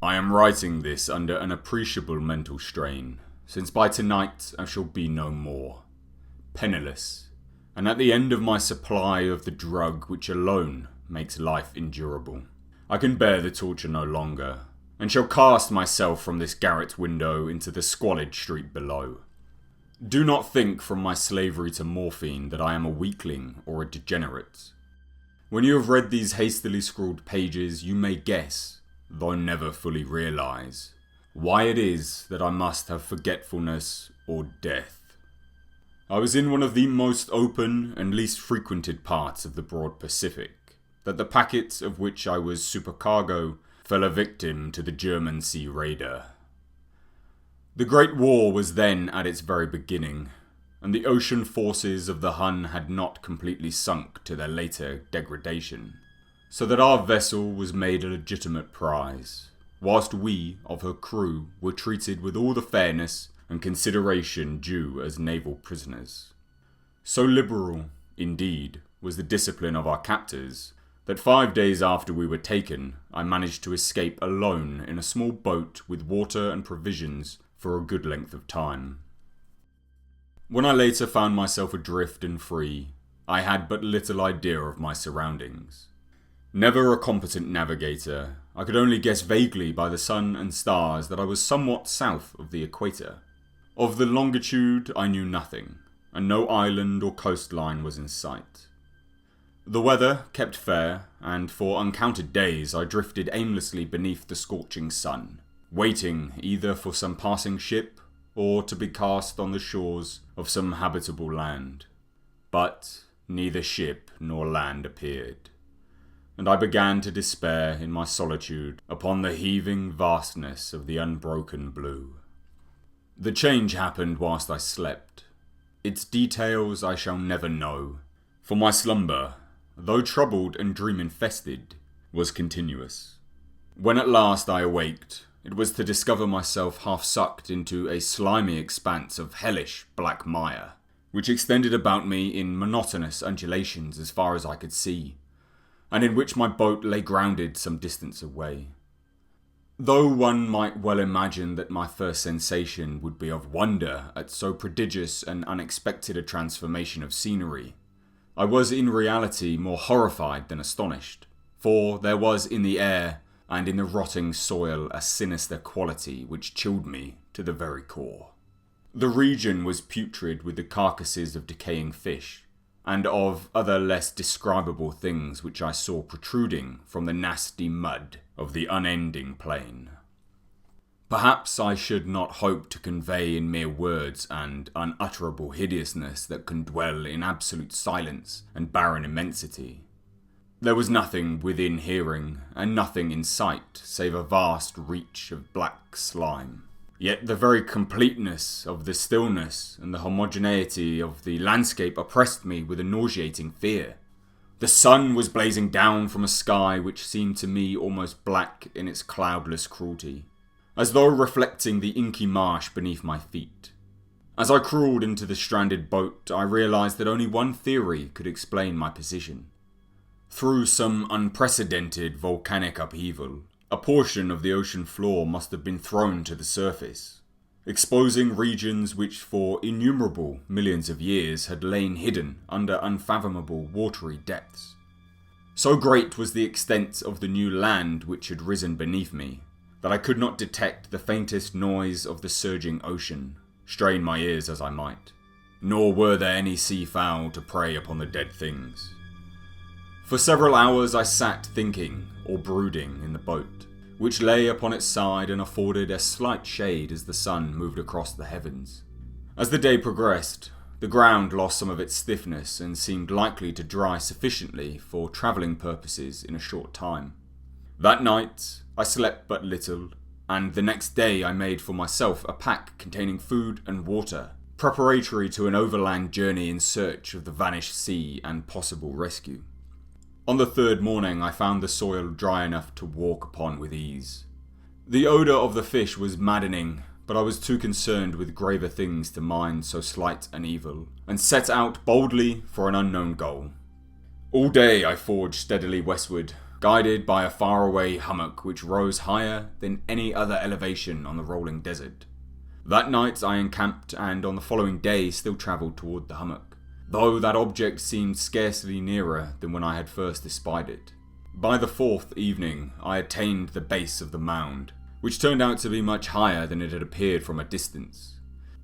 I am writing this under an appreciable mental strain, since by tonight I shall be no more. Penniless, and at the end of my supply of the drug which alone makes life endurable. I can bear the torture no longer, and shall cast myself from this garret window into the squalid street below. Do not think from my slavery to morphine that I am a weakling or a degenerate. When you have read these hastily scrawled pages, you may guess, though never fully realise, why it is that I must have forgetfulness or death. I was in one of the most open and least frequented parts of the broad Pacific, that the packet of which I was supercargo fell a victim to the German sea raider. The Great War was then at its very beginning, and the ocean forces of the Hun had not completely sunk to their later degradation, so that our vessel was made a legitimate prize, whilst we of her crew were treated with all the fairness and consideration due as naval prisoners. So liberal, indeed, was the discipline of our captors, that 5 days after we were taken, I managed to escape alone in a small boat with water and provisions for a good length of time. When I later found myself adrift and free, I had but little idea of my surroundings. Never a competent navigator, I could only guess vaguely by the sun and stars that I was somewhat south of the equator. Of the longitude I knew nothing, and no island or coastline was in sight. The weather kept fair, and for uncounted days I drifted aimlessly beneath the scorching sun, waiting either for some passing ship or to be cast on the shores of some habitable land. But neither ship nor land appeared, and I began to despair in my solitude upon the heaving vastness of the unbroken blue. The change happened whilst I slept. Its details I shall never know, for my slumber, though troubled and dream-infested, was continuous. When at last I awaked, it was to discover myself half sucked into a slimy expanse of hellish black mire, which extended about me in monotonous undulations as far as I could see, and in which my boat lay grounded some distance away. Though one might well imagine that my first sensation would be of wonder at so prodigious and unexpected a transformation of scenery, I was in reality more horrified than astonished, for there was in the air and in the rotting soil a sinister quality which chilled me to the very core. The region was putrid with the carcasses of decaying fish, and of other less describable things which I saw protruding from the nasty mud of the unending plain. Perhaps I should not hope to convey in mere words an unutterable hideousness that can dwell in absolute silence and barren immensity. There was nothing within hearing, and nothing in sight, save a vast reach of black slime. Yet the very completeness of the stillness and the homogeneity of the landscape oppressed me with a nauseating fear. The sun was blazing down from a sky which seemed to me almost black in its cloudless cruelty, as though reflecting the inky marsh beneath my feet. As I crawled into the stranded boat, I realised that only one theory could explain my position. Through some unprecedented volcanic upheaval, a portion of the ocean floor must have been thrown to the surface, exposing regions which for innumerable millions of years had lain hidden under unfathomable watery depths. So great was the extent of the new land which had risen beneath me, that I could not detect the faintest noise of the surging ocean, strain my ears as I might, nor were there any sea fowl to prey upon the dead things. For several hours I sat thinking or brooding in the boat, which lay upon its side and afforded a slight shade as the sun moved across the heavens. As the day progressed, the ground lost some of its stiffness and seemed likely to dry sufficiently for travelling purposes in a short time. That night I slept but little, and the next day I made for myself a pack containing food and water, preparatory to an overland journey in search of the vanished sea and possible rescue. On the third morning I found the soil dry enough to walk upon with ease. The odour of the fish was maddening, but I was too concerned with graver things to mind so slight an evil, and set out boldly for an unknown goal. All day I forged steadily westward, guided by a faraway hummock which rose higher than any other elevation on the rolling desert. That night I encamped, and on the following day still travelled toward the hummock, though that object seemed scarcely nearer than when I had first espied it. By the fourth evening I attained the base of the mound, which turned out to be much higher than it had appeared from a distance,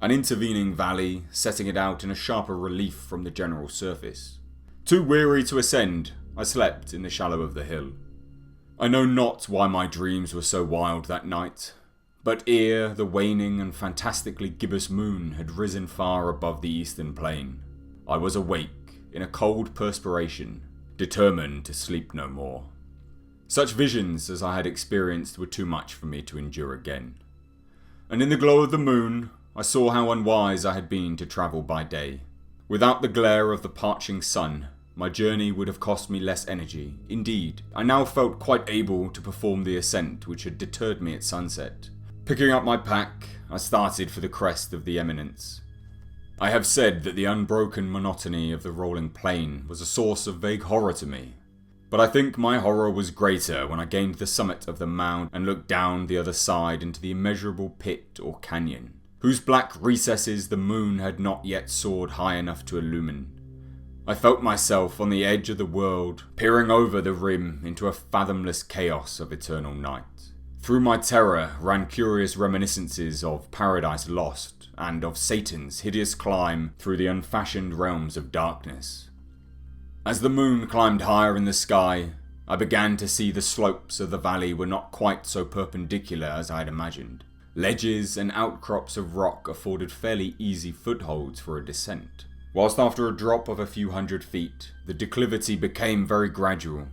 an intervening valley setting it out in a sharper relief from the general surface. Too weary to ascend, I slept in the shadow of the hill. I know not why my dreams were so wild that night, but ere the waning and fantastically gibbous moon had risen far above the eastern plain, I was awake in a cold perspiration, determined to sleep no more. Such visions as I had experienced were too much for me to endure again. And in the glow of the moon, I saw how unwise I had been to travel by day. Without the glare of the parching sun, my journey would have cost me less energy. Indeed, I now felt quite able to perform the ascent which had deterred me at sunset. Picking up my pack, I started for the crest of the eminence. I have said that the unbroken monotony of the rolling plain was a source of vague horror to me, but I think my horror was greater when I gained the summit of the mound and looked down the other side into the immeasurable pit or canyon, whose black recesses the moon had not yet soared high enough to illumine. I felt myself on the edge of the world, peering over the rim into a fathomless chaos of eternal night. Through my terror ran curious reminiscences of Paradise Lost, and of Satan's hideous climb through the unfashioned realms of darkness. As the moon climbed higher in the sky, I began to see the slopes of the valley were not quite so perpendicular as I had imagined. Ledges and outcrops of rock afforded fairly easy footholds for a descent, whilst after a drop of a few hundred feet, the declivity became very gradual.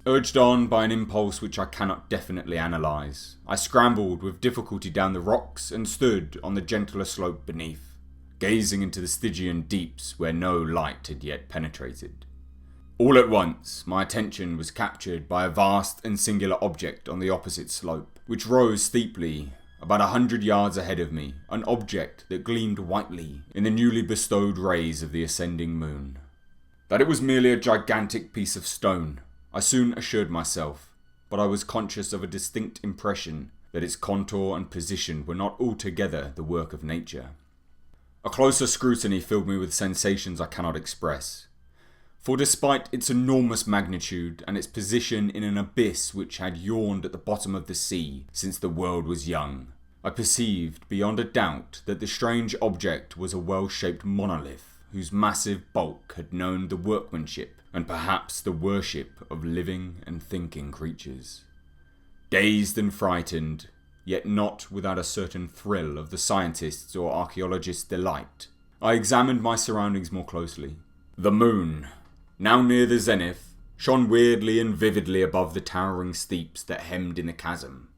Urged on by an impulse which I cannot definitely analyse, I scrambled with difficulty down the rocks and stood on the gentler slope beneath, gazing into the Stygian deeps where no light had yet penetrated. All at once, my attention was captured by a vast and singular object on the opposite slope, which rose steeply, about 100 yards ahead of me, an object that gleamed whitely in the newly bestowed rays of the ascending moon. That it was merely a gigantic piece of stone, I soon assured myself, but I was conscious of a distinct impression that its contour and position were not altogether the work of nature. A closer scrutiny filled me with sensations I cannot express, for despite its enormous magnitude and its position in an abyss which had yawned at the bottom of the sea since the world was young, I perceived beyond a doubt that the strange object was a well-shaped monolith whose massive bulk had known the workmanship and perhaps the worship of living and thinking creatures. Dazed and frightened, yet not without a certain thrill of the scientist's or archaeologist's delight, I examined my surroundings more closely. The moon, now near the zenith, shone weirdly and vividly above the towering steeps that hemmed in the chasm,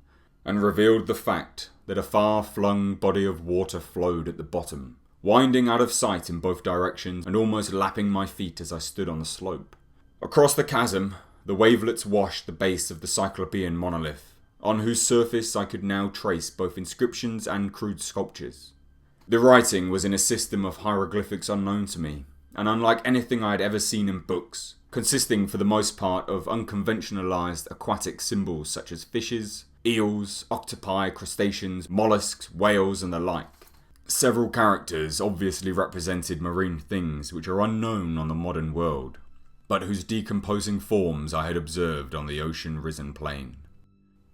and revealed the fact that a far-flung body of water flowed at the bottom, winding out of sight in both directions and almost lapping my feet as I stood on the slope. Across the chasm, the wavelets washed the base of the Cyclopean monolith, on whose surface I could now trace both inscriptions and crude sculptures. The writing was in a system of hieroglyphics unknown to me, and unlike anything I had ever seen in books, consisting for the most part of unconventionalized aquatic symbols such as fishes, eels, octopi, crustaceans, mollusks, whales, and the like. Several characters obviously represented marine things which are unknown on the modern world, but whose decomposing forms I had observed on the ocean-risen plain.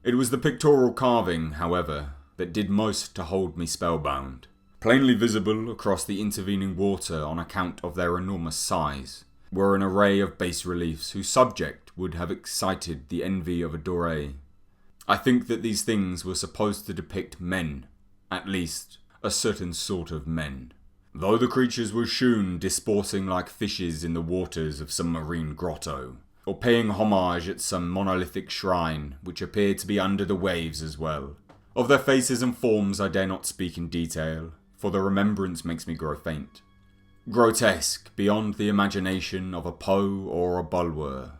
It was the pictorial carving, however, that did most to hold me spellbound. Plainly visible across the intervening water on account of their enormous size were an array of bas-reliefs whose subject would have excited the envy of a Doré. I think that these things were supposed to depict men, at least a certain sort of men, though the creatures were shewn disporting like fishes in the waters of some marine grotto, or paying homage at some monolithic shrine which appeared to be under the waves as well. Of their faces and forms I dare not speak in detail, for the remembrance makes me grow faint. Grotesque beyond the imagination of a Poe or a Bulwer,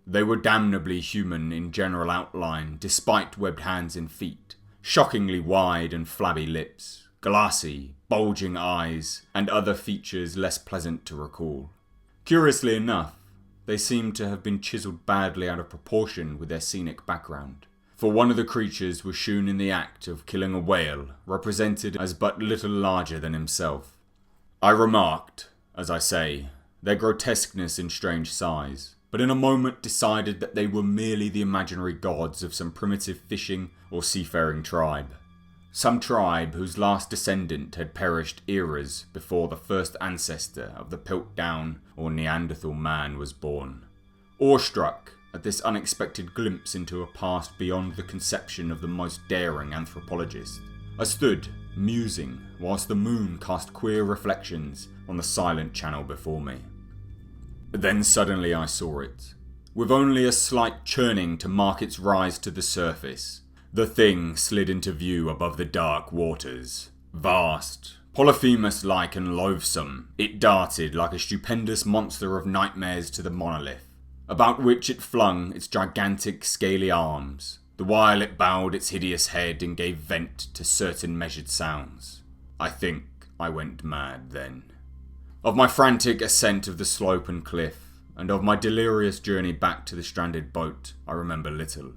they were damnably human in general outline despite webbed hands and feet, shockingly wide and flabby lips, glassy, bulging eyes, and other features less pleasant to recall. Curiously enough, they seemed to have been chiselled badly out of proportion with their scenic background. For one of the creatures was shewn in the act of killing a whale, represented as but little larger than himself. I remarked, as I say, their grotesqueness and strange size, but in a moment decided that they were merely the imaginary gods of some primitive fishing or seafaring tribe. Some tribe whose last descendant had perished eras before the first ancestor of the Piltdown or Neanderthal man was born. Awestruck at this unexpected glimpse into a past beyond the conception of the most daring anthropologist, I stood, musing, whilst the moon cast queer reflections on the silent channel before me. Then suddenly I saw it. With only a slight churning to mark its rise to the surface, the thing slid into view above the dark waters. Vast, Polyphemus-like and loathsome, it darted like a stupendous monster of nightmares to the monolith, about which it flung its gigantic scaly arms, the while it bowed its hideous head and gave vent to certain measured sounds. I think I went mad then. Of my frantic ascent of the slope and cliff, and of my delirious journey back to the stranded boat, I remember little.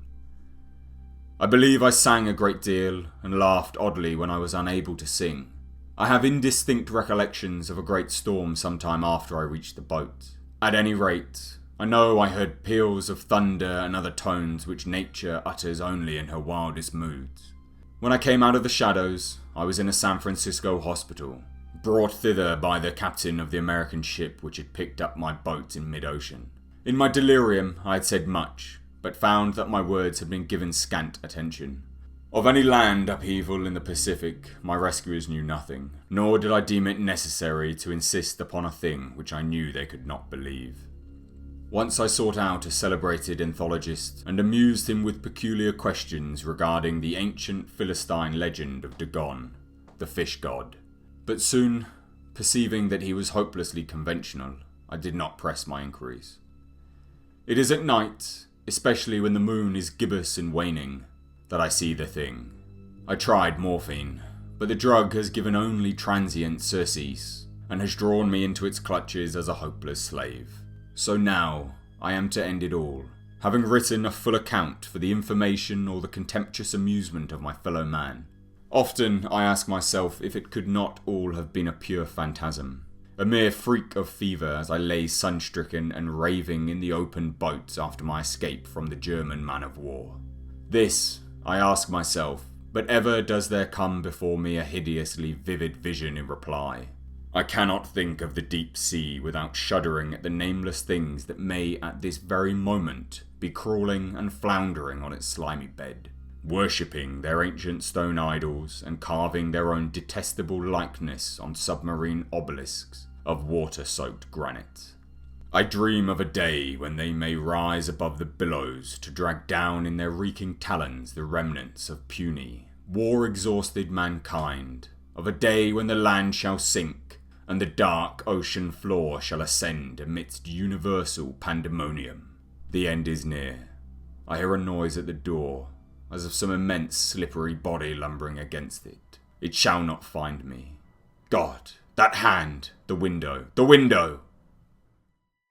I believe I sang a great deal and laughed oddly when I was unable to sing. I have indistinct recollections of a great storm some time after I reached the boat. At any rate, I know I heard peals of thunder and other tones which nature utters only in her wildest moods. When I came out of the shadows, I was in a San Francisco hospital, brought thither by the captain of the American ship which had picked up my boat in mid-ocean. In my delirium I had said much, but found that my words had been given scant attention. Of any land upheaval in the Pacific, my rescuers knew nothing, nor did I deem it necessary to insist upon a thing which I knew they could not believe. Once I sought out a celebrated anthologist and amused him with peculiar questions regarding the ancient Philistine legend of Dagon, the fish god. But soon, perceiving that he was hopelessly conventional, I did not press my inquiries. It is at night, especially when the moon is gibbous and waning, that I see the thing. I tried morphine, but the drug has given only transient surcease, and has drawn me into its clutches as a hopeless slave. So now, I am to end it all, having written a full account for the information or the contemptuous amusement of my fellow man. Often I ask myself if it could not all have been a pure phantasm, a mere freak of fever as I lay sun-stricken and raving in the open boat after my escape from the German man-of-war. This, I ask myself, but ever does there come before me a hideously vivid vision in reply. I cannot think of the deep sea without shuddering at the nameless things that may at this very moment be crawling and floundering on its slimy bed, worshipping their ancient stone idols and carving their own detestable likeness on submarine obelisks of water-soaked granite. I dream of a day when they may rise above the billows to drag down in their reeking talons the remnants of puny, war-exhausted mankind, of a day when the land shall sink and the dark ocean floor shall ascend amidst universal pandemonium. The end is near. I hear a noise at the door, as of some immense slippery body lumbering against it. It shall not find me. God, that hand! The window! The window!